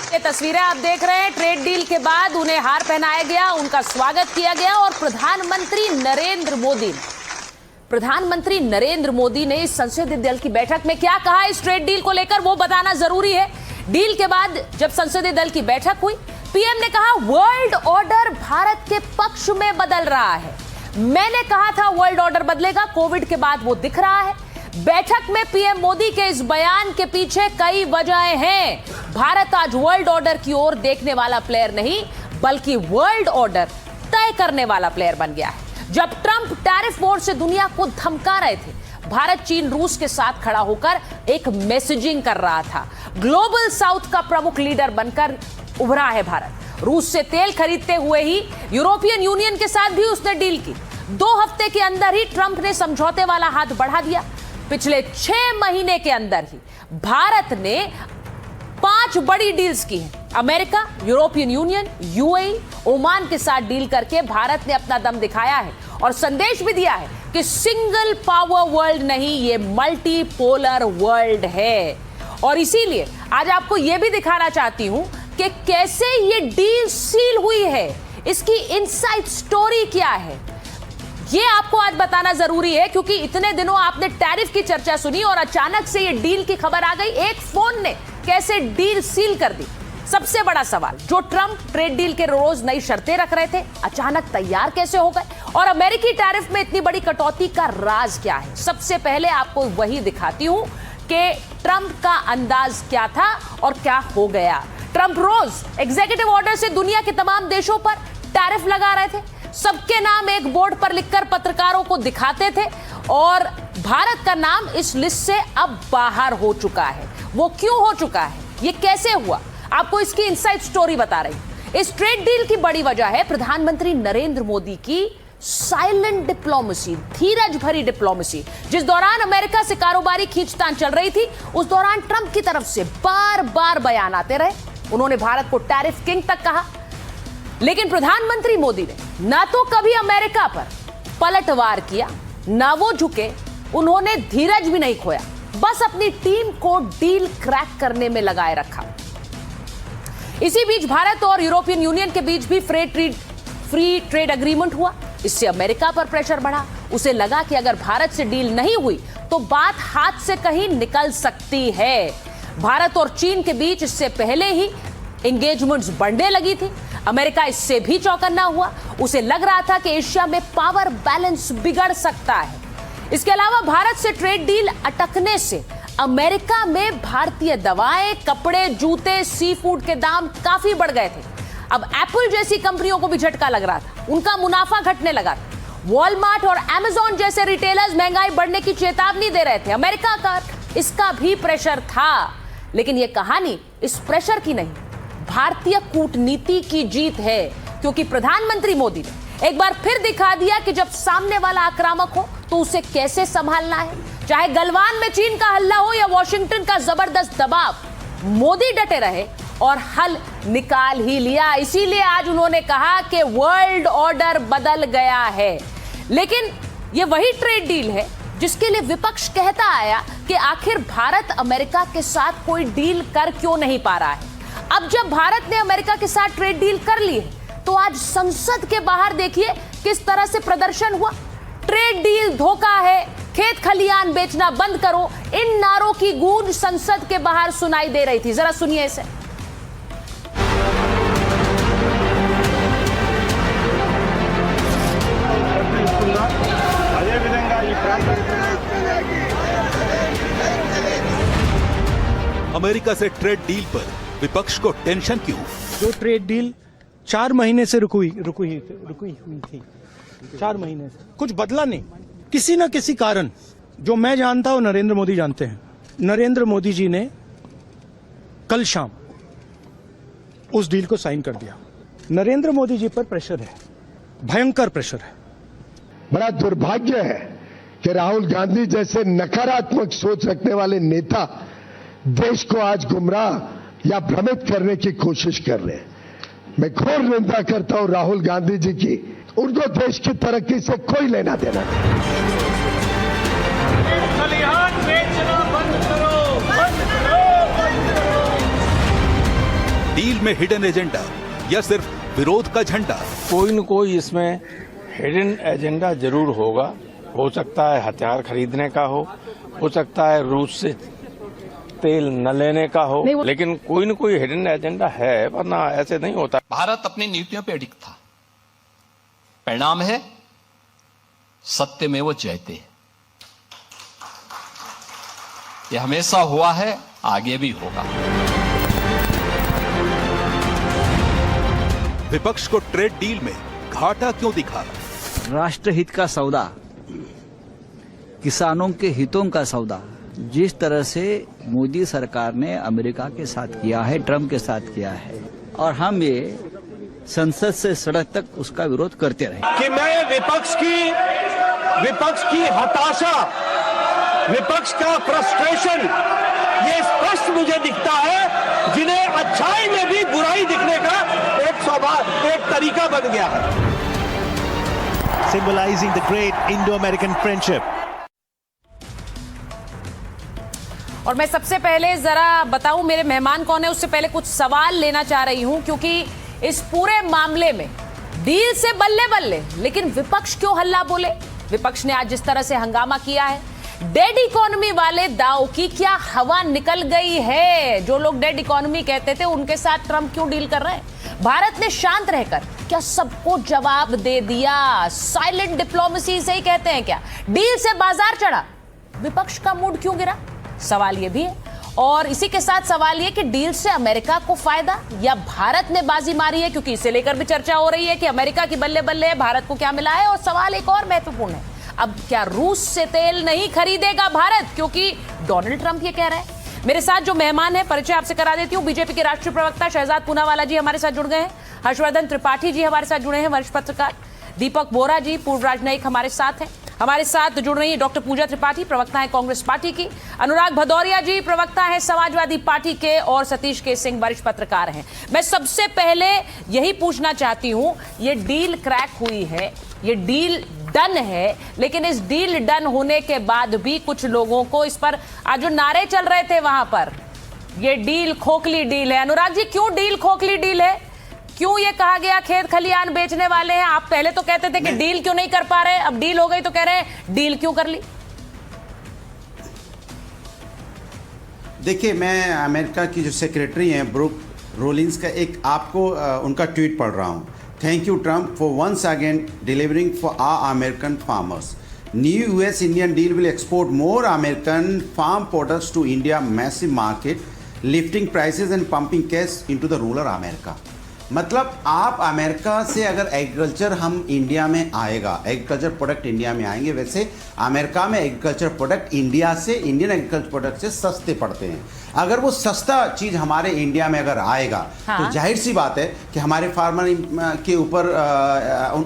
ये तस्वीरें आप देख रहे हैं, ट्रेड डील के बाद उन्हें हार पहनाया गया, उनका स्वागत किया गया और प्रधानमंत्री नरेंद्र मोदी ने इस संसदीय दल की बैठक में क्या कहा इस ट्रेड डील को लेकर वो बताना जरूरी है। डील के बाद जब संसदीय दल की बैठक हुई, पीएम ने कहा वर्ल्ड ऑर्डर भारत के पक्ष में बदल रहा है। मैंने कहा था वर्ल्ड ऑर्डर बदलेगा, कोविड के बाद वो दिख रहा है। बैठक में पीएम मोदी के इस बयान के पीछे कई वजहें हैं। भारत आज वर्ल्ड ऑर्डर की ओर देखने वाला प्लेयर नहीं, बल्कि वर्ल्ड ऑर्डर तय करने वाला प्लेयर बन गया है। जब ट्रंप टैरिफ वॉर से दुनिया को धमका रहे थे, भारत चीन रूस के साथ खड़ा होकर एक मैसेजिंग कर रहा था। ग्लोबल साउथ का प्रमुख लीडर बनकर उभरा है भारत। रूस से तेल खरीदते हुए ही यूरोपियन यूनियन के साथ भी उसने डील की। 2 हफ्ते के अंदर ही ट्रंप ने समझौते वाला हाथ बढ़ा दिया। पिछले 6 महीने के अंदर ही भारत ने 5 बड़ी डील्स की हैं। America, European union, UAE, Oman के साथ डील करके भारत ने अपना दम दिखाया है और संदेश भी दिया है कि सिंगल पावर वर्ल्ड नहीं, ये मल्टीपोलर वर्ल्ड है। और इसीलिए आज आपको यह भी दिखाना चाहती हूं कि कैसे ये डील सील हुई है, इसकी इनसाइड स्टोरी क्या है, ये आपको आज बताना जरूरी है। क्योंकि इतने दिनों आपने टैरिफ की चर्चा सुनी और अचानक से ये डील की खबर आ गई। एक फोन ने कैसे डील सील कर दी। सबसे बड़ा सवाल, जो ट्रंप ट्रेड डील के रोज नई शर्तें रख रहे थे, अचानक तैयार कैसे हो गए? और अमेरिकी टैरिफ में इतनी बड़ी कटौती का राज क्या है? सबसे पहले आपको वही दिखाती हूं कि ट्रंप का अंदाज क्या था और क्या हो गया। ट्रंप रोज एग्जीक्यूटिव ऑर्डर से दुनिया के तमाम देशों पर टैरिफ लगा रहे थे। सबके नाम एक बोर्ड पर लिखकर पत्रकारों को दिखाते थे और भारत का नाम इस लिस्ट से अब बाहर हो चुका है। वो क्यों हो चुका है, ये कैसे हुआ, आपको इसकी इनसाइड स्टोरी बता रही हूं। इस ट्रेड डील की बड़ी वजह है प्रधानमंत्री नरेंद्र मोदी की साइलेंट डिप्लोमेसी, धीरज भरी डिप्लोमेसी। जिस दौरान अमेरिका से कारोबारी खींचतान चल रही थी, उस दौरान ट्रंप की तरफ से बार बार बयान आते रहे। उन्होंने भारत को टैरिफ किंग तक कहा, लेकिन प्रधानमंत्री मोदी ने ना तो कभी अमेरिका पर पलटवार किया, ना वो झुके, उन्होंने धीरज भी नहीं खोया, बस अपनी टीम को डील क्रैक करने में लगाए रखा। इसी बीच भारत और यूरोपियन यूनियन के बीच भी फ्री ट्रेड एग्रीमेंट हुआ। इससे अमेरिका पर प्रेशर बढ़ा। उसे लगा कि अगर भारत से डील नहीं हुई तो बात हाथ से कहीं निकल सकती है। भारत और चीन के बीच इससे पहले ही एंगेजमेंट्स बढ़ने लगी थी। अमेरिका इससे भी चौकन्ना हुआ। उसे लग रहा था कि एशिया में पावर बैलेंस बिगड़ सकता है। इसके अलावा भारत से ट्रेड डील अटकने से अमेरिका में भारतीय दवाएं, कपड़े, जूते, सी फूड के दाम काफी बढ़ गए थे। अब एप्पल जैसी कंपनियों को भी झटका लग रहा था, उनका मुनाफा घटने लगा था। वॉलमार्ट और अमेज़न जैसे रिटेलर्स महंगाई बढ़ने की चेतावनी दे रहे थे। अमेरिका का इसका भी प्रेशर था, लेकिन यह कहानी इस प्रेशर की नहीं, भारतीय कूटनीति की जीत है। क्योंकि प्रधानमंत्री मोदी ने एक बार फिर दिखा दिया कि जब सामने वाला आक्रामक हो तो उसे कैसे संभालना है। चाहे गलवान में चीन का हल्ला हो या वॉशिंगटन का जबरदस्त दबाव, मोदी डटे रहे और हल निकाल ही लिया। इसीलिए आज उन्होंने कहा कि वर्ल्ड ऑर्डर बदल गया है। लेकिन यह वही ट्रेड डील है जिसके लिए विपक्ष कहता आया कि आखिर भारत अमेरिका के साथ कोई डील कर क्यों नहीं पा रहा है। अब जब भारत ने अमेरिका के साथ ट्रेड डील कर ली है, तो आज संसद के बाहर देखिए किस तरह से प्रदर्शन हुआ। ट्रेड डील धोखा है, खेत खलियान बेचना बंद करो, इन नारों की गूंज संसद के बाहर सुनाई दे रही थी। जरा सुनिए इसे। अमेरिका से ट्रेड डील पर विपक्ष को टेंशन क्यों? जो ट्रेड डील 4 महीने से रुकी हुई थी, 4 महीने से कुछ बदला नहीं। किसी न किसी कारण, जो मैं जानता हूं नरेंद्र मोदी जानते हैं, नरेंद्र मोदी जी ने कल शाम उस डील को साइन कर दिया। नरेंद्र मोदी जी पर प्रेशर है, भयंकर प्रेशर है। बड़ा दुर्भाग्य है कि राहुल गांधी जैसे नकारात्मक सोच रखने वाले नेता देश को आज गुमराह या भ्रमित करने की कोशिश कर रहे हैं। मैं घोर निंदा करता हूं राहुल गांधी जी की। उनको देश की तरक्की से कोई लेना देना नहीं। खलिहान बेचना बंद करो, बंद करो, बंद करो। डील में हिडन एजेंडा या सिर्फ विरोध का झंडा? कोई न कोई इसमें हिडन एजेंडा जरूर होगा। हो सकता है हथियार खरीदने का हो सकता है रूस से तेल न लेने का हो, लेकिन कोई न कोई हिडन एजेंडा है, वरना ऐसे नहीं होता। भारत अपनी नीतियों पे अडिग था। परिणाम है सत्यमेव जयते। यह हमेशा हुआ है, आगे भी होगा। विपक्ष को ट्रेड डील में घाटा क्यों दिखा? राष्ट्रहित का सौदा, किसानों के हितों का सौदा जिस तरह से मोदी सरकार ने अमेरिका के साथ किया है, ट्रंप के साथ किया है, और हम ये संसद से सड़क तक उसका विरोध करते रहे। कि मैं विपक्ष की हताशा, विपक्ष का फ्रस्ट्रेशन, ये स्पष्ट मुझे दिखता है, जिन्हें अच्छाई में भी बुराई दिखने का एक तरीका बन गया है। Symbolizing the great Indo-American friendship. और मैं सबसे पहले जरा बताऊं मेरे मेहमान कौन है, उससे पहले कुछ सवाल लेना चाह रही हूं, क्योंकि इस पूरे मामले में डील से बल्ले बल्ले, लेकिन विपक्ष क्यों हल्ला बोले? विपक्ष ने आज जिस तरह से हंगामा किया है, डेड इकोनॉमी वाले दाव की क्या हवा निकल गई है? जो लोग डेड इकोनॉमी कहते थे, उनके साथ ट्रंप क्यों डील कर रहे हैं? भारत ने शांत रहकर क्या सबको जवाब दे दिया? साइलेंट डिप्लोमेसी से ही कहते हैं क्या? डील से बाजार चढ़ा, विपक्ष का मूड क्यों गिरा? सवाल यह भी है। और इसी के साथ सवाल यह कि डील से अमेरिका को फायदा या भारत ने बाजी मारी है, क्योंकि इसे लेकर भी चर्चा हो रही है कि अमेरिका की बल्ले बल्ले है, भारत को क्या मिला है। और सवाल एक और महत्वपूर्ण है, अब क्या रूस से तेल नहीं खरीदेगा भारत, क्योंकि डोनाल्ड ट्रंप ये कह रहे हैं। मेरे साथ जो मेहमान है, परिचय आपसे करा देती हूँ। बीजेपी के राष्ट्रीय प्रवक्ता शहजाद पूनावाला जी हमारे साथ जुड़ गए हैं। हर्षवर्धन त्रिपाठी जी हमारे साथ जुड़े हैं, वरिष्ठ पत्रकार। दीपक बोरा जी, पूर्व राजनयिक, हमारे साथ हैं। हमारे साथ जुड़ रही है डॉक्टर पूजा त्रिपाठी, प्रवक्ता है कांग्रेस पार्टी की। अनुराग भदौरिया जी, प्रवक्ता है समाजवादी पार्टी के। और सतीश के सिंह, वरिष्ठ पत्रकार हैं। मैं सबसे पहले यही पूछना चाहती हूं, ये डील क्रैक हुई है, ये डील डन है, लेकिन इस डील डन होने के बाद भी कुछ लोगों को इस पर आज जो नारे चल रहे थे वहां पर, ये डील खोखली डील है। अनुराग जी, क्यों डील खोखली डील है? क्यों ये कहा गया खेत खलियान बेचने वाले हैं? आप पहले तो कहते थे कि डील क्यों नहीं कर पा रहे, अब डील हो गई तो कह रहे हैं डील क्यों कर ली? देखिए, मैं अमेरिका की जो सेक्रेटरी हैं ब्रूक रोलिंस का एक आपको उनका ट्वीट पढ़ रहा हूँ। Thank you Trump for once again delivering for our American farmers. New US Indian deal will export more American farm products to India massive market, lifting prices and pumping cash into the rural America. मतलब आप America से अगर agriculture हम India में आएगा, agriculture product India में आएंगे, वैसे अमेरिका में एग्रीकल्चर प्रोडक्ट इंडिया से, इंडियन एग्रीकल्चर प्रोडक्ट से सस्ते पड़ते हैं। अगर वो सस्ता चीज़ हमारे इंडिया में अगर आएगा, हाँ, तो जाहिर सी बात है कि हमारे फार्मर के ऊपर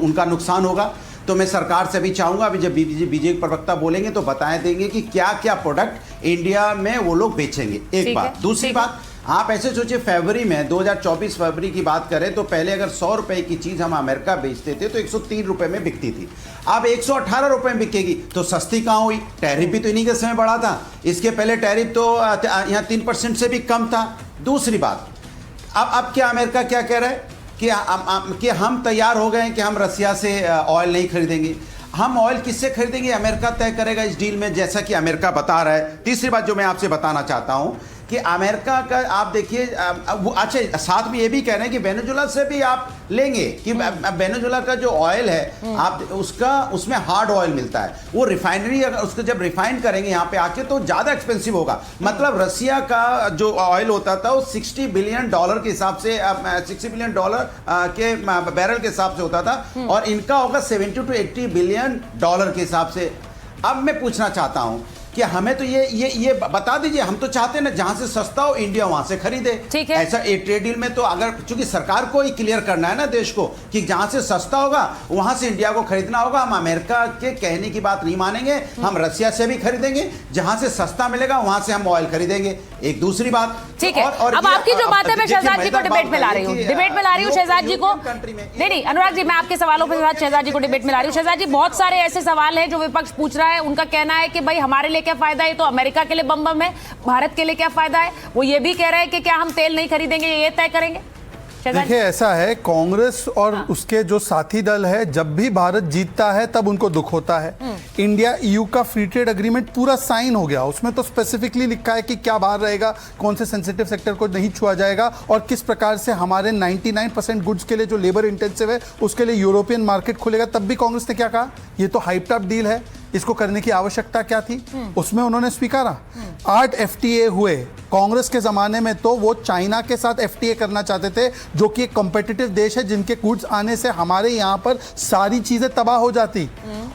उनका नुकसान होगा। तो मैं सरकार से भी चाहूँगा, अभी जब बीजेपी प्रवक्ता बोलेंगे तो बताए देंगे कि क्या क्या प्रोडक्ट इंडिया में वो लोग बेचेंगे। एक बात। दूसरी बात, आप ऐसे सोचिए, फरवरी में 2024 फरवरी की बात करें तो पहले अगर 100 रुपए की चीज़ हम अमेरिका बेचते थे तो 103 रुपए में बिकती थी। अब 118 रुपए में बिकेगी, तो सस्ती कहाँ हुई? टैरिफ भी तो इन्हीं के समय बढ़ा था। इसके पहले टैरिफ तो यहाँ 3% से भी कम था। दूसरी बात, अब क्या अमेरिका क्या कह रहा है कि हम तैयार हो गए हैं कि हम रसिया से ऑयल नहीं खरीदेंगे। हम ऑयल किससे खरीदेंगे? अमेरिका तय करेगा इस डील में, जैसा कि अमेरिका बता रहा है। तीसरी बात जो मैं आपसे बताना चाहता हूं कि अमेरिका का आप देखिए, अच्छा, साथ में ये भी कह रहे हैं कि वेनेजुएला से भी आप लेंगे कि वेनेजुएला का जो ऑयल है आप उसमें हार्ड ऑयल मिलता है, वो रिफाइनरी अगर उसको जब रिफाइन करेंगे यहाँ पे आके तो ज़्यादा एक्सपेंसिव होगा। मतलब रसिया का जो ऑयल होता था वो $60 बिलियन के हिसाब से, $60 बिलियन के बैरल के हिसाब से होता था, और इनका होगा $70 to $80 बिलियन के हिसाब से। अब मैं पूछना चाहता हूँ कि हमें तो ये बता दीजिए, हम तो चाहते हैं ना जहां से सस्ता हो इंडिया वहां से खरीदे। ठीक है। ऐसा ट्रेड डील में तो अगर, चूंकि सरकार को ही क्लियर करना है ना देश को कि जहां से सस्ता होगा वहां से इंडिया को खरीदना होगा। हम अमेरिका के कहने की बात नहीं मानेंगे, हम रसिया से भी खरीदेंगे, जहां से सस्ता मिलेगा वहां से हम ऑयल खरीदेंगे। एक दूसरी बात, ठीक है। अब आपकी जो बात है मैं शहजाद जी को डिबेट में ला रही हूँ, डिबेट में ला रही हूँ शहजाद जी को। नहीं अनुराग जी, मैं आपके सवालों के साथ शहजाद जी को डिबेट में ला रही हूँ। शहजाद जी, बहुत सारे ऐसे सवाल हैं जो विपक्ष पूछ रहा है। उनका कहना है कि भाई हमारे लिए क्या फायदा है, तो अमेरिका के लिए बम बम है, भारत के लिए क्या फायदा है। वो ये भी कह रहे हैं कि क्या हम तेल नहीं खरीदेंगे, ये तय करेंगे। देखिए ऐसा है, कांग्रेस और उसके जो साथी दल है, जब भी भारत जीतता है तब उनको दुख होता है। इंडिया ईयू का फ्री ट्रेड एग्रीमेंट पूरा साइन हो गया, उसमें तो स्पेसिफिकली लिखा है कि क्या बाहर रहेगा, कौन से सेंसिटिव सेक्टर को नहीं छुआ जाएगा और किस प्रकार से हमारे 99% गुड्स के लिए जो लेबर इंटेंसिव है उसके लिए यूरोपियन मार्केट खुलेगा। तब भी कांग्रेस ने क्या कहा, ये तो हाइप्ड अप डील है, इसको करने की आवश्यकता क्या थी, उसमें उन्होंने स्वीकारा। 8 FTA हुए कांग्रेस के जमाने में, तो वो चाइना के साथ FTA करना चाहते थे जो कि एक कॉम्पिटिटिव देश है, जिनके गुड्स आने से हमारे यहाँ पर सारी चीजें तबाह हो जाती,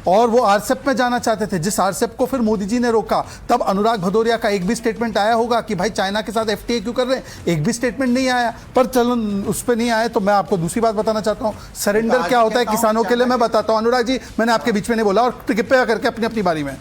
और वो RCEP में जाना चाहते थे, जिस RCEP को फिर मोदी जी ने रोका। तब अनुराग भदौरिया का एक भी स्टेटमेंट आया होगा कि भाई चाइना के साथ FTA क्यों कर रहे हैं, एक भी स्टेटमेंट नहीं आया। पर चलो उस पर नहीं आया तो मैं आपको दूसरी बात बताना चाहता हूँ, सरेंडर क्या होता है किसानों के लिए मैं बताता हूँ। अनुराग जी, मैंने आपके बीच में नहीं बोला, और कृपया करके अपनी अपनी बारी में।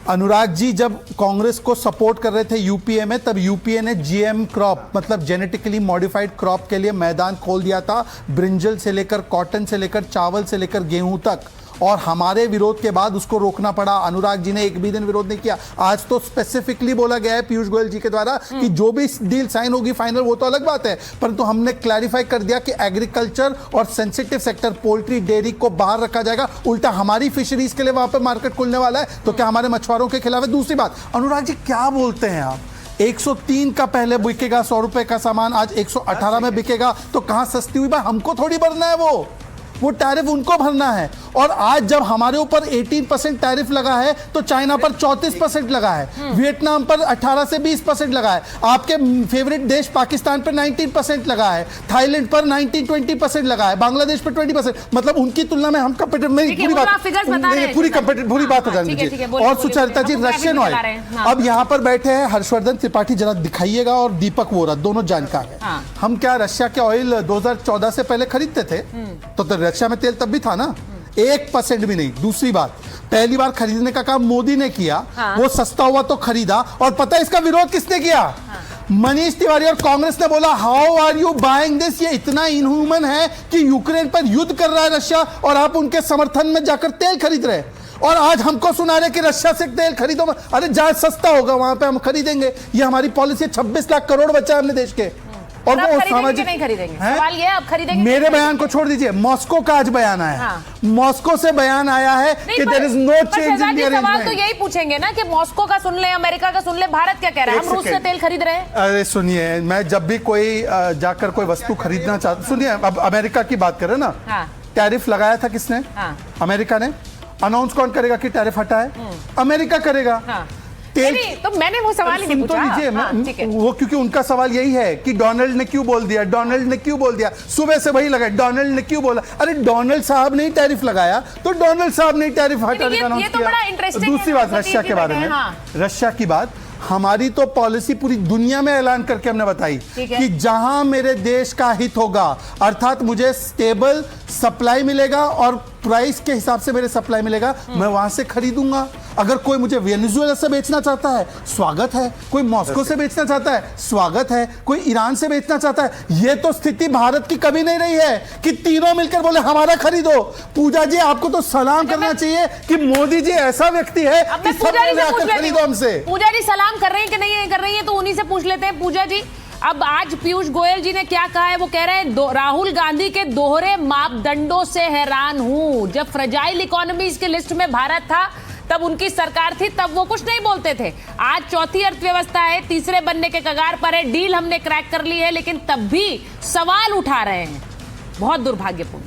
अनुराग जी जब कांग्रेस को सपोर्ट कर रहे थे यूपीए में, तब यूपीए ने GM क्रॉप मतलब जेनेटिकली मॉडिफाइड क्रॉप के लिए मैदान खोल दिया था, ब्रिंजल से लेकर कॉटन से लेकर चावल से लेकर गेहूं तक, और हमारे विरोध के बाद उसको रोकना पड़ा। अनुराग जी ने एक भी दिन विरोध नहीं किया। आज तो स्पेसिफिकली बोला गया है पीयूष गोयल जी के द्वारा कि जो भी डील साइन होगी फाइनल, वो तो अलग बात है, परंतु हमने क्लैरिफाई कर दिया कि एग्रीकल्चर और सेंसिटिव सेक्टर पोल्ट्री डेयरी को बाहर रखा जाएगा। उल्टा हमारी फिशरीज के लिए वहां पर मार्केट खुलने वाला है, तो क्या हमारे मछुआरों के खिलाफ है? दूसरी बात, अनुराग जी क्या बोलते हैं आप, 103 का पहले बिकेगा 100 रुपए का सामान, आज 118 में बिकेगा, तो कहां सस्ती हुई? भाई हमको थोड़ी भरना है, वो टैरिफ उनको भरना है। और आज जब हमारे ऊपर 18% टैरिफ लगा है तो चाइना पर 34% लगा है, वियतनाम पर 18 से 20% लगा है, आपके फेवरेट देश पाकिस्तान पर 19% लगा है, थाईलैंड पर 19-20% लगा है, बांग्लादेश पर 20%। मतलब उनकी तुलना में हम कंपेटिटिव नहीं, पूरी बात हो जाने दीजिए। और सुचरिता जी, रशियन ऑयल, अब यहाँ पर बैठे हैं हर्षवर्धन त्रिपाठी, जरा दिखाइएगा, और दीपक वोरा, दोनों जानकार हैं। हम क्या रशिया के ऑयल 2014 से पहले खरीदते थे? तो रशिया में तेल तब भी था ना, 1% भी नहीं। दूसरी बात, पहली बार खरीदने का काम मोदी ने किया, वो सस्ता हुआ तो खरीदा, और पता है इसका विरोध किसने किया? मनीष तिवारी और कांग्रेस ने बोला how are you buying this, ये इतना इनह्यूमन है कि यूक्रेन पर युद्ध कर रहा है रशिया, और आप उनके समर्थन में जाकर तेल खरीद रहे। और आज हमको सुना रहे कि रशिया से तेल खरीदो, अरे जहां सस्ता होगा वहां पे हम खरीदेंगे। ये हमारी पॉलिसी, 26 लाख करोड़ बचा हमने देश के। और वो सामाजिक नहीं खरीदेंगे, सवाल ये अब खरीदेंगे। मेरे बयान को छोड़ दीजिए, मॉस्को का आज बयान आया। मॉस्को से बयान आया है कि there is no change in the arrangement. सवाल तो यही पूछेंगे ना कि मॉस्को का सुन ले, अमेरिका का सुन ले, भारत क्या कह रहा है? हम रूस से तेल खरीद रहे हैं। अरे सुनिए, मैं जब भी कोई जाकर कोई वस्तु खरीदना चाहता, सुनिए, अब अमेरिका की बात करें ना, टैरिफ लगाया था किसने? अमेरिका ने। अनाउंस कौन करेगा कि टैरिफ हटा है? अमेरिका करेगा। नहीं, तो मैंने वो सवाल ही नहीं पूछा। लीजिए, वो क्योंकि उनका सवाल यही है कि डोनाल्ड ने क्यों बोल दिया, डोनाल्ड ने क्यों बोल दिया, सुबह से वही लगा, डोनाल्ड ने क्यों बोला। अरे डोनाल्ड साहब ने टैरिफ लगाया तो डोनाल्ड साहब ने टैरिफ हटाने का अनाउंस किया। दूसरी बात रशिया के बारे में, रशिया की बात, हमारी तो पॉलिसी पूरी दुनिया में ऐलान करके हमने बताई कि जहां मेरे देश का हित होगा, अर्थात मुझे स्टेबल सप्लाई मिलेगा और प्राइस के हिसाब से मेरे सप्लाई मिलेगा, मैं वहां से खरीदूंगा। अगर कोई मुझे वेनेजुएला से बेचना चाहता है, स्वागत है। कोई मॉस्को से बेचना चाहता है, स्वागत है। कोई ईरान से बेचना चाहता है। ये तो स्थिति भारत की कभी नहीं रही है कि तीनों मिलकर बोले हमारा खरीदो। पूजा जी, आपको तो सलाम करना चाहिए कि मोदी जी ऐसा व्यक्ति है कि सब खरीदो हमसे। पूजा जी सलाम कर रही है कि नहीं कर रही है, तो उन्हीं से पूछ लेते हैं। पूजा जी, अब आज पीयूष गोयल जी ने क्या कहा है? वो कह रहे हैं राहुल गांधी के दोहरे मापदंडों से हैरान हूं। जब फ्रेजाइल इकोनॉमीज की लिस्ट में भारत था, तब उनकी सरकार थी, तब वो कुछ नहीं बोलते थे। आज चौथी अर्थव्यवस्था है, तीसरे बनने के कगार पर है, डील हमने क्रैक कर ली है, लेकिन तब भी सवाल उठा रहे हैं। बहुत दुर्भाग्यपूर्ण।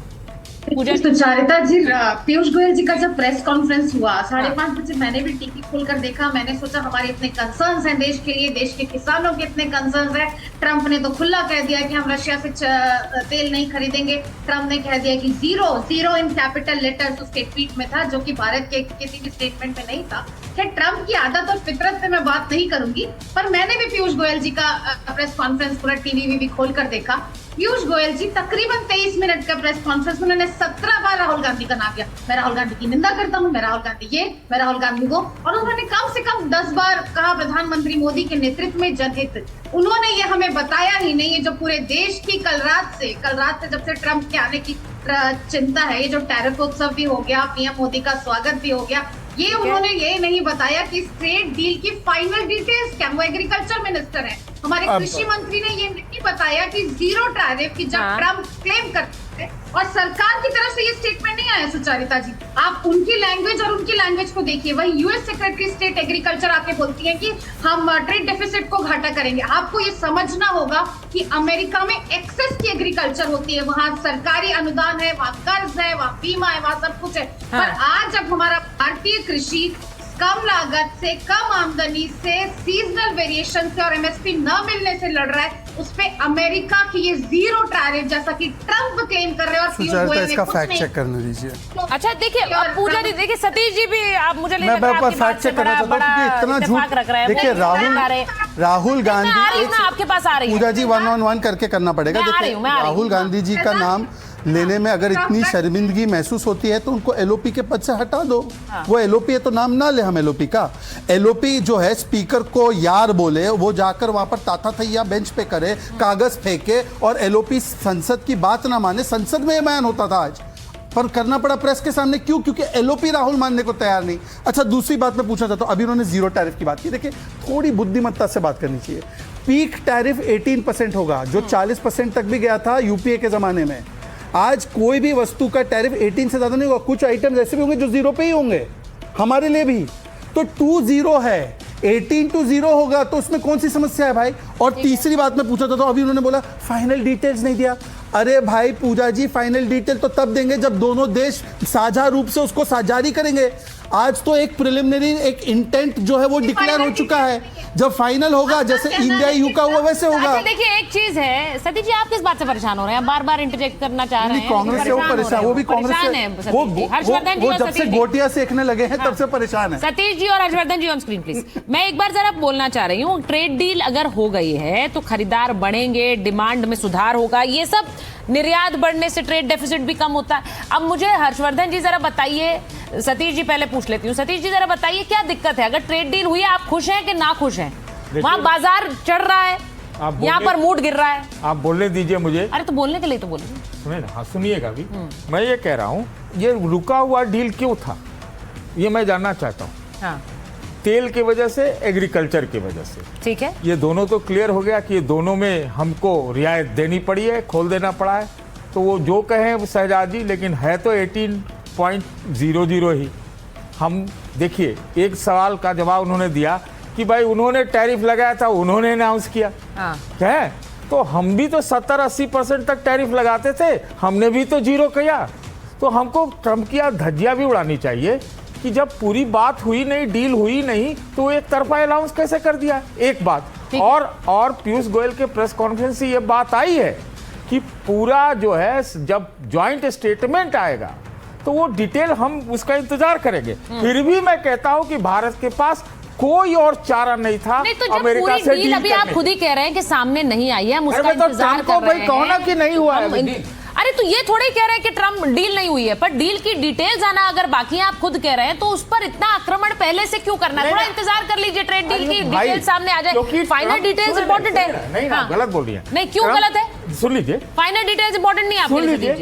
सुचारिता जी, पीयूष गोयल जी का जब प्रेस कॉन्फ्रेंस हुआ 5:30 बजे, मैंने भी टीवी खोलकर देखा। मैंने सोचा हमारे इतने कंसर्न्स हैं देश के लिए, देश के किसानों के इतने कंसर्न्स हैं। ट्रंप ने तो खुला कह दिया कि हम रशिया से तेल नहीं खरीदेंगे। ट्रंप ने कह दिया कि जीरो इन कैपिटल लेटर्स उसके ट्वीट में था, जो कि भारत के किसी भी स्टेटमेंट में नहीं था। कि ट्रम्प की आदत और फितरत पे मैं बात नहीं करूंगी, पर मैंने भी पीयूष गोयल जी का प्रेस कॉन्फ्रेंस पूरा टीवी खोल कर देखा। पीयूष गोयल जी तकरीबन 23 मिनट का प्रेस कॉन्फ्रेंस में उन्होंने 17 बार राहुल गांधी का नाम लिया। मैं राहुल गांधी की निंदा करता हूँ, मैं राहुल गांधी ये, मैं राहुल गांधी वो, और उन्होंने कम से कम 10 बार कहा प्रधानमंत्री मोदी के नेतृत्व में जनहित। उन्होंने ये हमें बताया ही नहीं, ये जो पूरे देश की कल रात से जब से ट्रम्प के आने की चिंता है, ये जो टैरिफ उत्सव भी हो गया, पीएम मोदी का स्वागत भी हो गया, ये उन्होंने ये नहीं बताया कि ट्रेड डील की फाइनल डिटेल्स क्या। वो एग्रीकल्चर मिनिस्टर है, हमारे कृषि मंत्री ने ये नहीं बताया कि जीरो टैरिफ की जब ट्रम्प क्लेम करते हैं और सरकार की तरफ से ये स्टेटमेंट नहीं आया। सुचारिता जी, आप उनकी लैंग्वेज और उनकी लैंग्वेज को देखिए। वही यूएस सेक्रेटरी स्टेट एग्रीकल्चर आके बोलती है कि हम ट्रेड डेफिसिट को घाटा करेंगे। आपको ये समझना होगा कि अमेरिका में एक्सेस की एग्रीकल्चर होती है, वहाँ सरकारी अनुदान है, वहाँ कर्ज है, वहाँ बीमा है, वहाँ सब कुछ है। पर आज जब हमारा भारतीय कृषि कम लागत से, कम आमदनी से, सीजनल वेरिएशन से और एमएसपी न मिलने से लड़ रहा है, उस पे अमेरिका की ये जीरो टैरिफ जैसा कि ट्रम्प क्लेम कर रहे हैं और पीयूष गोयल ने इसका कुछ फैक्ट नहीं। चेक करने दीजिए। अच्छा देखिए, अब पूजा जी देखिए, सतीश जी भी आप मुझे मैं फैक्ट चेक करना चाहता हूँ क्योंकि इतना झूठ। देखिए राहुल गांधी, आपके पास आ रही है पूजा जी 1-on-1 करके करना पड़ेगा। देखिए राहुल गांधी जी का नाम लेने में अगर इतनी शर्मिंदगी महसूस होती है तो उनको एलओपी के पद से हटा दो। वो एलओपी है तो नाम ना ले हम एलओपी का। एलओपी जो है स्पीकर को यार बोले, वो जाकर वहां पर ताता थैया बेंच पे करे, कागज फेंके और एलओपी संसद की बात ना माने। संसद में ये बयान होता था आज, पर करना पड़ा प्रेस के सामने। क्यों? क्योंकि एलओपी राहुल मानने को तैयार नहीं। अच्छा दूसरी बात मैं पूछना चाहता हूं, अभी उन्होंने जीरो टैरिफ की बात की। देखिए थोड़ी बुद्धिमत्ता से बात करनी चाहिए। पीक टैरिफ 18% होगा, जो 40% तक भी गया था यूपीए के जमाने में। आज कोई भी वस्तु का टैरिफ 18 से ज्यादा नहीं होगा। कुछ आइटम ऐसे भी होंगे जो जीरो पे ही होंगे, हमारे लिए भी। तो 2-0 है, 18 to 0 होगा, तो उसमें कौन सी समस्या है भाई? और तीसरी बात मैं पूछा था, अभी उन्होंने बोला फाइनल डिटेल्स नहीं दिया। अरे भाई पूजा जी, फाइनल डिटेल तो तब देंगे जब दोनों देश साझा रूप से उसको जारी करेंगे। आज तो एक प्रिलिमिनरी, एक इंटेंट जो है वो डिक्लेयर हो चुका है। जब फाइनल होगा, जैसे इंडिया यू का हुआ वैसे होगा। अच्छा देखिए, एक चीज है सतीश जी, आप किस बात से परेशान हो रहे हैं? बार बार इंटरजेक्ट करना चाह रहे हैं। कांग्रेस से वो परेशान, वो भी कांग्रेस से, हर्षवर्धन जी वो जब से गोटिया सेकने लगे हैं तब से परेशान है। सतीश जी और हर्षवर्धन जी ऑन स्क्रीन प्लीज। मैं एक बार जरा बोलना चाह रही हूँ, ट्रेड डील अगर हो गई है तो खरीदार बढ़ेंगे, डिमांड में सुधार होगा, ये सब निर्यात बढ़ने से ट्रेड डेफिसिट भी कम होता है। अब मुझे हर्षवर्धन जी जरा बताइए, सतीश जी पहले पूछ लेती हूँ। सतीश जी जरा बताइए क्या दिक्कत है? अगर ट्रेड डील हुई है, आप खुश हैं कि ना खुश हैं? वहाँ बाजार चढ़ रहा है, यहाँ पर मूड गिर रहा है। आप बोलने दीजिए मुझे। अरे तो बोलने के लिए तो बोलिए। सुनिए ना, हाँ सुनिएगा भी। मैं ये कह रहा हूँ, ये रुका हुआ डील क्यों था, ये मैं जानना चाहता हूँ। हाँ। तेल की वजह से, एग्रीकल्चर की वजह से, ठीक है, ये दोनों तो क्लियर हो गया कि ये दोनों में हमको रियायत देनी पड़ी है, खोल देना पड़ा है। तो वो जो कहें शहजाद जी, लेकिन है तो 18.00 ही। हम देखिए, एक सवाल का जवाब उन्होंने दिया कि भाई उन्होंने टैरिफ लगाया था, उन्होंने अनाउंस किया है, तो हम भी तो 70-80% तक टैरिफ लगाते थे, हमने भी तो जीरो किया। तो हमको ट्रम्प की धज्जियां भी उड़ानी चाहिए कि जब पूरी बात हुई नहीं, डील हुई नहीं, तो एक तरफा अनाउंस कैसे कर दिया? एक बात और पीयूष गोयल के प्रेस कॉन्फ्रेंस से ये बात आई है कि पूरा जो है जब ज्वाइंट स्टेटमेंट आएगा तो वो डिटेल हम उसका इंतजार करेंगे। फिर भी मैं कहता हूं कि भारत के पास कोई और चारा नहीं था। नहीं तो अमेरिका से डील अभी आप खुद ही कह रहे हैं कि सामने नहीं आई है, हम उसका इंतजार कर रहे हैं। कहो ना कि नहीं हुआ है। अरे तो ये थोड़े कह रहे हैं कि ट्रम्प डील नहीं हुई है, पर डील की डिटेल्स आना अगर बाकी आप खुद कह रहे हैं तो उस पर इतना आक्रमण पहले से क्यों करना है? थोड़ा इंतजार कर लीजिए, ट्रेड डील की डिटेल सामने आ जाए। फाइनल डिटेल्स इंपॉर्टेंट है। नहीं ना, गलत बोल रही है। नहीं, क्यों गलत है? सुन लीजिए, फाइनल डिटेल्स इंपॉर्टेंट नहीं, आप सुन लीजिए।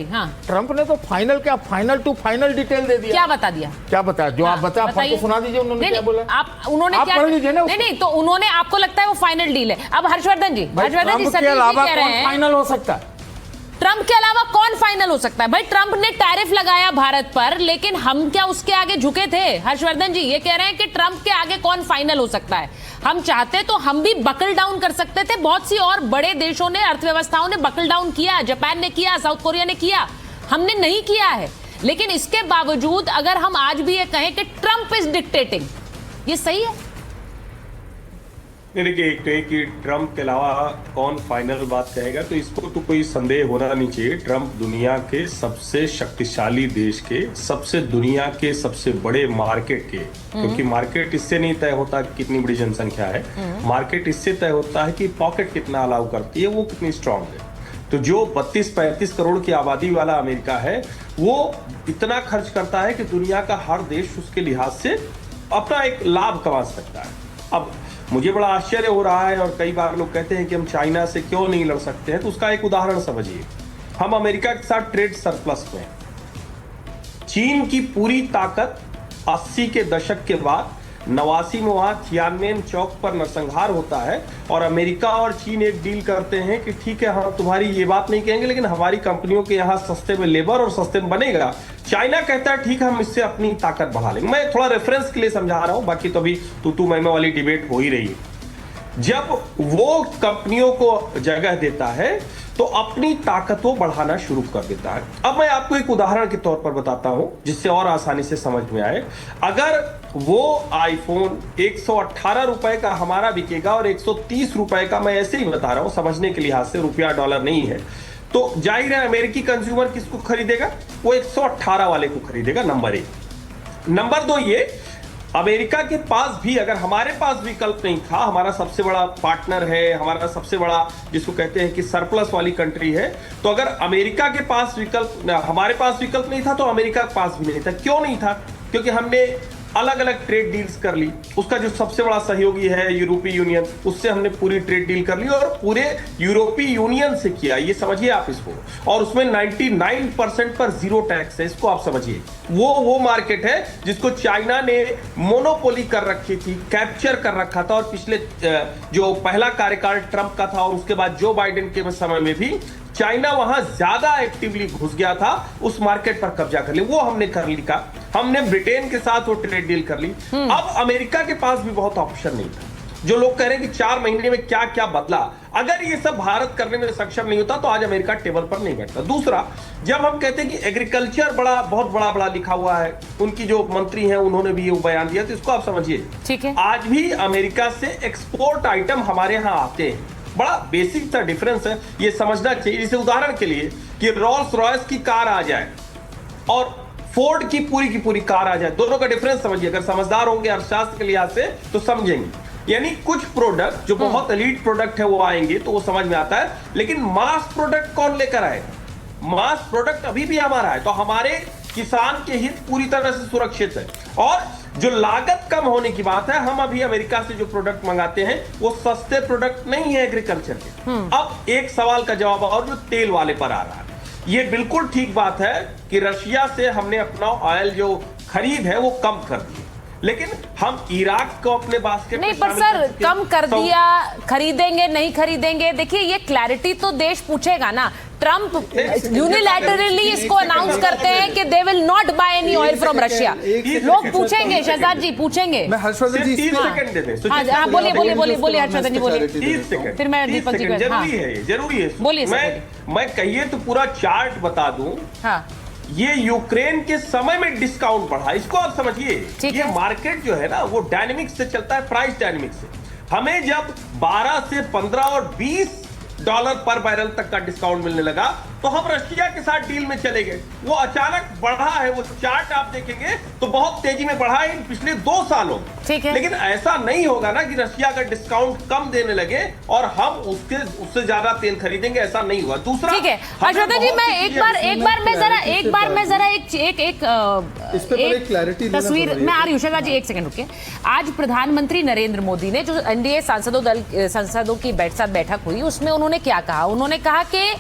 ट्रम्प ने तो फाइनल क्या, फाइनल टू फाइनल डिटेल दे दिया। क्या बता दिया? क्या बताया? जो आप बताया, आपको सुना दीजिए उन्होंने क्या बोला। उन्होंने क्या? नहीं, तो उन्होंने, आपको लगता है वो फाइनल डील है। अब हर्षवर्धन जी के अलावा कौन फाइनल हो सकता है? ट्रम्प के अलावा कौन फाइनल हो सकता है? भाई ट्रम्प ने टैरिफ लगाया भारत पर, लेकिन हम क्या उसके आगे झुके थे? हर्षवर्धन जी ये कह रहे हैं कि ट्रम्प के आगे कौन फाइनल हो सकता है? हम चाहते तो हम भी बकल डाउन कर सकते थे। बहुत सी और बड़े देशों ने, अर्थव्यवस्थाओं ने बकल डाउन किया, जापान ने किया, साउथ कोरिया ने किया, हमने नहीं किया है। लेकिन इसके बावजूद अगर हम आज भी ये कहें कि ट्रम्प इज डिक्टेटिंग, ये सही है? नहीं, देखिए एक तो एक कि ट्रम्प के अलावा कौन फाइनल बात कहेगा, तो इसको तो कोई संदेह होना नहीं चाहिए। ट्रम्प दुनिया के सबसे शक्तिशाली देश के, दुनिया के सबसे बड़े मार्केट के, क्योंकि मार्केट इससे नहीं तय होता कि कितनी बड़ी जनसंख्या है, मार्केट इससे तय होता है कि पॉकेट कितना अलाउ करती है, वो कितनी स्ट्रांग है। तो जो 32-35 करोड़ की आबादी वाला अमेरिका है, वो इतना खर्च करता है कि दुनिया का हर देश उसके लिहाज से अपना एक लाभ कमा सकता है। अब मुझे बड़ा आश्चर्य हो रहा है, और कई बार लोग कहते हैं कि हम चाइना से क्यों नहीं लड़ सकते हैं, तो उसका एक उदाहरण समझिए। हम अमेरिका के साथ ट्रेड सरप्लस में हैं। चीन की पूरी ताकत 80 के दशक के बाद 89 में वहां तियानमेन चौक पर नरसंहार होता है, और अमेरिका और चीन एक डील करते हैं कि ठीक है, हम तुम्हारी ये बात नहीं कहेंगे, लेकिन हमारी कंपनियों के यहाँ सस्ते में लेबर और सस्ते में बनेगा। चाइना कहता है ठीक है, हम इससे अपनी ताकत बढ़ा लेंगे। मैं थोड़ा रेफरेंस के लिए समझा रहा हूं, बाकी तो अभी तू मैं वाली डिबेट हो ही रही है। जब वो कंपनियों को जगह देता है तो अपनी ताकत को बढ़ाना शुरू कर देता है। अब मैं आपको एक उदाहरण के तौर पर बताता हूं, जिससे और आसानी से समझ में आए। अगर वो आईफोन 118 रुपए का हमारा बिकेगा और 130 रुपए का, मैं ऐसे ही बता रहा हूं समझने के लिहाज से, रुपया डॉलर नहीं है, तो जाहिर है अमेरिकी कंज्यूमर किसको खरीदेगा? वो 118 वाले को खरीदेगा, नंबर 1। नंबर 2 ये, अमेरिका के पास भी, अगर हमारे पास विकल्प नहीं था, हमारा सबसे बड़ा पार्टनर है, हमारा सबसे बड़ा जिसको कहते हैं कि सरप्लस वाली कंट्री है, तो अगर अमेरिका के पास विकल्प, हमारे पास विकल्प नहीं था, तो अमेरिका के पास भी नहीं था। क्यों नहीं था? क्योंकि हमने अलग अलग ट्रेड डील्स कर ली। उसका जो सबसे बड़ा सहयोगी है यूरोपीय यूनियन, उससे हमने पूरी ट्रेड डील कर ली, और पूरे यूरोपीय यूनियन से किया, ये समझिए आप इसको। और उसमें 99% पर जीरो टैक्स है, इसको आप समझिए। वो मार्केट है जिसको चाइना ने मोनोपोली कर रखी थी, कैप्चर कर रखा था, और पिछले जो पहला कार्यकाल ट्रंप का था और उसके बाद जो बाइडेन के समय में भी चाइना वहां ज्यादा एक्टिवली घुस गया था, उस मार्केट पर कब्जा कर लिया। वो हमने कर लिया। हमने ब्रिटेन के साथ वो ट्रेड डील कर ली। अब अमेरिका के पास भी बहुत ऑप्शन नहीं था। जो लोग कह रहे हैं कि 4 महीने में क्या क्या बदला, अगर ये सब भारत करने में सक्षम नहीं होता तो आज अमेरिका टेबल पर नहीं बैठता। दूसरा, जब हम कहते हैं कि एग्रीकल्चर बहुत बड़ा लिखा हुआ है, उनकी जो मंत्री हैं उन्होंने भी ये बयान दिया, तो इसको आप समझिए। ठीक है, आज भी अमेरिका से एक्सपोर्ट आइटम हमारे यहाँ आते हैं। बड़ा बेसिक सा डिफरेंस है, ये समझना चाहिए। जैसे उदाहरण के लिए कि रोल्स रॉयस की कार आ जाए और फोर्ड की पूरी कार आ जाए, दोनों का डिफरेंस समझिए। अगर समझदार होंगे अर्थशास्त्र के लिहाज से तो समझेंगे। यानी कुछ प्रोडक्ट जो बहुत एलीट प्रोडक्ट है वो आएंगे तो वो समझ में आता है, लेकिन मास प्रोडक्ट कौन लेकर आएगा? मास प्रोडक्ट अभी भी हमारा है, तो हमारे किसान के हित पूरी तरह से सुरक्षित है। और जो लागत कम होने की बात है, हम अभी अमेरिका से जो प्रोडक्ट मंगाते हैं वो सस्ते प्रोडक्ट नहीं है एग्रीकल्चर के। अब एक सवाल का जवाब और जो तेल वाले पर आ रहा है, ये बिल्कुल ठीक बात है कि रशिया से हमने अपना ऑयल जो खरीद है वो कम कर दी, लेकिन हम इराक को अपने बास्केट नहीं, पर सर कम कर दिया, खरीदेंगे नहीं खरीदेंगे, देखिए ये क्लैरिटी तो देश पूछेगा ना। ट्रंप यूनिलैटरली इसको अनाउंस करते हैं कि they will not by any oil from Russia. लोग पूछेंगे, शहजाद जी पूछेंगे। मैं हर्षवर्धन जी 30 सेकंड दे दें। हाँ, बोलिए हर्षवर्धन जी, बोलिए। 30 सेकंड, फिर मैं दीपक जी को, जरूरी है। बोलिए। मैं कहिए तो पूरा चार्ट बता दूं। हाँ, ये यूक्रेन के समय में डिस्काउंट बढ़ा, इसको आप समझिए। ये मार्केट जो है ना वो डायनेमिक्स से चलता है, प्राइस डायनेमिक्स से। हमें जब 12 से 15 और 20 डॉलर पर बैरल तक का डिस्काउंट मिलने लगा तो हम रशिया के साथ डील में चले गए। वो अचानक बढ़ा है, वो चार्ट आप देखेंगे तो बहुत तेजी में बढ़ा है पिछले 2 सालों। ठीक है, लेकिन ऐसा नहीं होगा ना कि रशिया का डिस्काउंट कम देने लगे और हम उससे ज्यादा तेल खरीदेंगे, ऐसा नहीं हुआ। दूसरा, ठीक है हर्षवर्धन जी, मैं एक बार मैं जरा एक तस्वीर में आ रही हूँ। शहजाद जी एक सेकंड रुकिए। आज प्रधानमंत्री नरेंद्र मोदी ने जो एनडीए सांसदों की साथ बैठक हुई, उसमें उन्होंने क्या कहा? उन्होंने कहा कि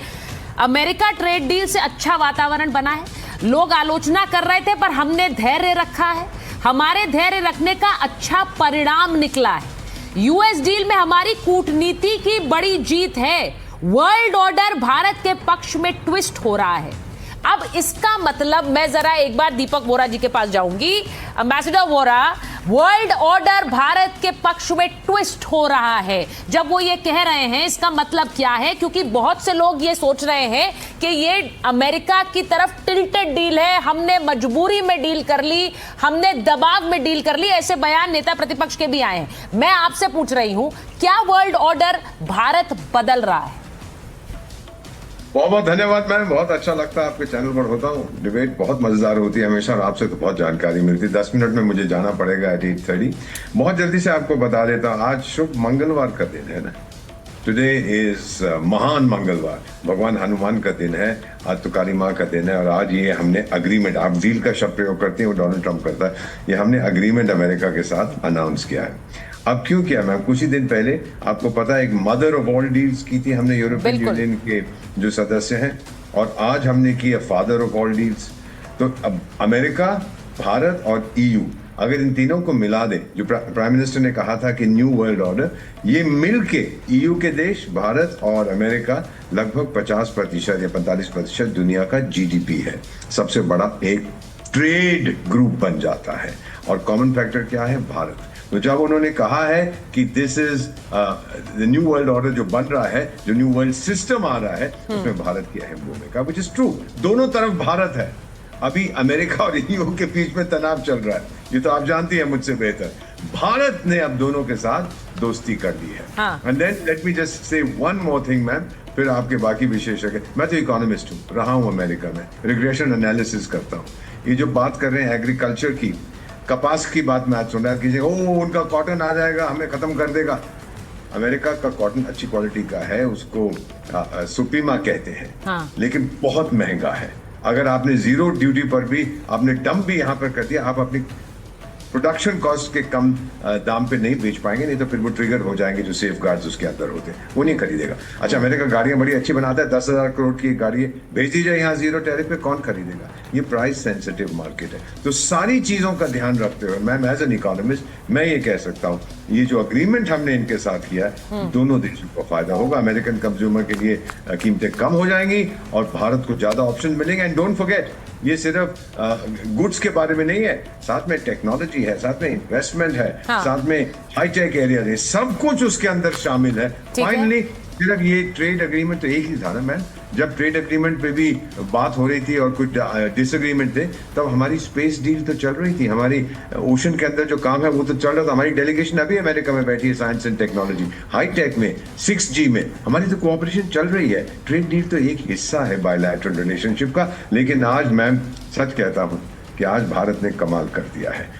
अमेरिका ट्रेड डील से अच्छा वातावरण बना है। लोग आलोचना कर रहे थे पर हमने धैर्य रखा है, हमारे धैर्य रखने का अच्छा परिणाम निकला है। यूएस डील में हमारी कूटनीति की बड़ी जीत है। वर्ल्ड ऑर्डर भारत के पक्ष में ट्विस्ट हो रहा है। अब इसका मतलब, मैं जरा एक बार दीपक वोरा जी के पास जाऊंगी। Ambassador Vora, world order Bharat के पक्ष में ट्विस्ट हो रहा है, जब वो ये कह रहे हैं, इसका मतलब क्या है? क्योंकि बहुत से लोग ये सोच रहे हैं कि ये अमेरिका की तरफ टिल्टेड डील है, हमने मजबूरी में डील कर ली, हमने दबाव में डील कर ली, ऐसे बयान नेता प्रतिपक्ष के भी आए हैं। मैं आपसे पूछ रही हूं, क्या वर्ल्ड ऑर्डर भारत बदल रहा है? बहुत बहुत धन्यवाद मैम, बहुत अच्छा लगता है आपके चैनल पर होता हूँ। डिबेट बहुत मजेदार होती है हमेशा, और आपसे तो बहुत जानकारी मिलती है। 10 मिनट में मुझे जाना पड़ेगा एट 8:30। बहुत जल्दी से आपको बता देता हूँ, आज शुभ मंगलवार का दिन है ना। टुडे इज महान मंगलवार, भगवान हनुमान का दिन है, आज तो काली माँ का दिन है। और आज ये हमने अग्रीमेंट, आप डील का शब्द प्रयोग करते हैं वो डोनाल्ड ट्रंप करता है, ये हमने अग्रीमेंट अमेरिका के साथ अनाउंस किया है। अब क्यों किया मैम? कुछ ही दिन पहले आपको पता है एक मदर ऑफ ऑल डील्स की थी हमने यूरोपियन यूनियन के जो सदस्य हैं, और आज हमने की है फादर ऑफ ऑल डील्स। तो अब अमेरिका, भारत और EU अगर इन तीनों को मिला दे, जो प्राइम मिनिस्टर ने कहा था कि न्यू वर्ल्ड ऑर्डर, ये मिलके EU के देश, भारत और अमेरिका लगभग 50% या 45% दुनिया का GDP है, सबसे बड़ा एक ट्रेड ग्रुप बन जाता है। और कॉमन फैक्टर क्या है? भारत। तो जब उन्होंने कहा है कि this is the new world order जो बन रहा है, जो न्यू वर्ल्ड सिस्टम आ रहा है, उसमें भारत की अहम भूमिका, विच इज ट्रू। दोनों तरफ भारत है। अभी अमेरिका और EU के बीच में तनाव चल रहा है, ये तो आप जानती हैं मुझसे बेहतर। भारत ने अब दोनों के साथ दोस्ती कर ली है। And then let me just say one more thing ma'am, फिर आपके बाकी विशेषज्ञ। मैं तो इकोनॉमिस्ट हूँ, रहा हूँ अमेरिका में, रिग्रेशन एनालिसिस करता हूँ। ये जो बात कर रहे हैं एग्रीकल्चर की, कपास की बात मैं आज सुन रहा कीजिए, उनका कॉटन आ जाएगा, हमें खत्म कर देगा। अमेरिका का कॉटन अच्छी क्वालिटी का है, उसको सुप्रीमा कहते हैं, लेकिन बहुत महंगा है। अगर आपने जीरो ड्यूटी पर भी आपने डंप भी यहाँ पर कर दिया, आप अपनी प्रोडक्शन कॉस्ट के कम दाम पे नहीं बेच पाएंगे, नहीं तो फिर वो ट्रिगर हो जाएंगे जो सेफ गार्ड्स उसके अंदर होते हैं, वो नहीं खरीदेगा। अच्छा, अमेरिका गाड़ियां बड़ी अच्छी बनाता है, 10,000 करोड़ की गाड़ी भेज दी जाए यहाँ जीरो टैरिफ पे, कौन खरीदेगा? ये प्राइस सेंसिटिव मार्केट है। तो सारी चीजों का ध्यान रखते हुए मैम एज एन इकोनॉमिस्ट मैं ये कह सकता हूँ, ये जो अग्रीमेंट हमने इनके साथ किया है, दोनों देशों को फायदा होगा। अमेरिकन कंज्यूमर के लिए कीमतें कम हो जाएंगी और भारत को ज्यादा ऑप्शन मिलेंगे। एंड डोंट फॉरगेट, ये सिर्फ गुड्स के बारे में नहीं है, साथ में टेक्नोलॉजी है, साथ में इन्वेस्टमेंट है, साथ में हाईटेक एरिया है, सब कुछ उसके अंदर शामिल है। फाइनली सिर्फ ये ट्रेड एग्रीमेंट तो एक ही था ना मैम, जब ट्रेड एग्रीमेंट पे भी बात हो रही थी और कुछ डिसएग्रीमेंट थे, तब हमारी स्पेस डील तो चल रही थी, हमारी ओशन के अंदर जो काम है वो तो चल रहा था। हमारी डेलीगेशन अभी अमेरिका में बैठी है, साइंस एंड टेक्नोलॉजी, हाईटेक में, 6G में हमारी तो कोऑपरेशन चल रही है। ट्रेड डील तो एक हिस्सा है बायलैटरल रिलेशनशिप का। लेकिन आज मैम सच कहता हूँ कि आज भारत ने कमाल कर दिया है।